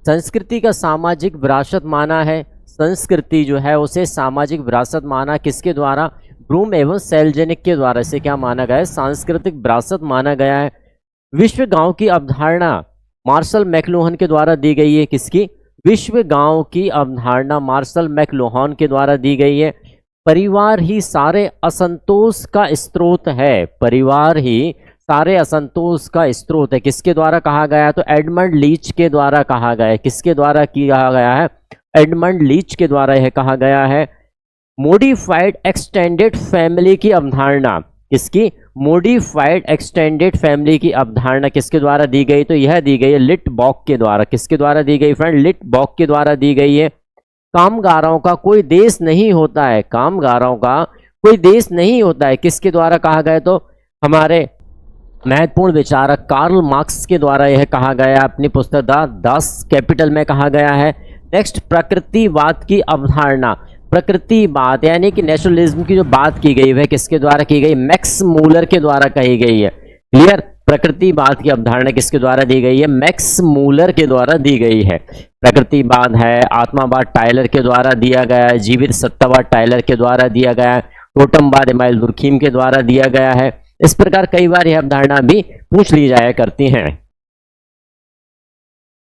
संस्कृति का सामाजिक विरासत माना है। संस्कृति जो है उसे सामाजिक विरासत माना किसके द्वारा? ब्रूम एवं सेल्जेनिक के द्वारा। इसे क्या माना गया है? सांस्कृतिक विरासत माना गया है। विश्व गांव की अवधारणा मार्शल मैकलुहान के द्वारा दी गई है। किसकी? विश्व गांव की अवधारणा मार्शल मैकलुहान के द्वारा दी गई है। परिवार ही सारे असंतोष का स्रोत है। परिवार ही सारे असंतोष का स्रोत है। किसके द्वारा कहा गया है? तो एडमंड लीच के द्वारा कहा गया है। किसके द्वारा किया गया है? एडमंड लीच के द्वारा यह कहा गया है। मॉडिफाइड एक्सटेंडेड फैमिली की अवधारणा किसकी? मॉडिफाइड एक्सटेंडेड फैमिली की अवधारणा किसके द्वारा दी गई? तो यह दी गई है लिटबॉक के द्वारा। किसके द्वारा दी गई फ्रेंड? लिटबॉक के द्वारा दी गई है। कामगारों का कोई देश नहीं होता है। कामगारों का कोई देश नहीं होता है। किसके द्वारा कहा गया? तो हमारे महत्वपूर्ण विचारक कार्ल मार्क्स के द्वारा यह कहा गया है। अपनी पुस्तक दास कैपिटल में कहा गया है। नेक्स्ट, प्रकृतिवाद की अवधारणा। प्रकृतिवाद यानी कि नेचुरलिज्म की जो बात की गई वह किसके द्वारा की गई? मैक्स मूलर के द्वारा कही गई है। क्लियर? प्रकृतिवाद की अवधारणा किसके द्वारा दी गई है? मैक्स मूलर के द्वारा दी गई है। प्रकृतिवाद है, आत्मावाद टायलर के द्वारा दिया गया है, जीवित सत्तावाद टायलर के द्वारा दिया गया है, टोटमवाद इमाइल दुर्खीम के द्वारा दिया गया है। इस प्रकार कई बार यह अवधारणा भी पूछ ली जाया करती हैं।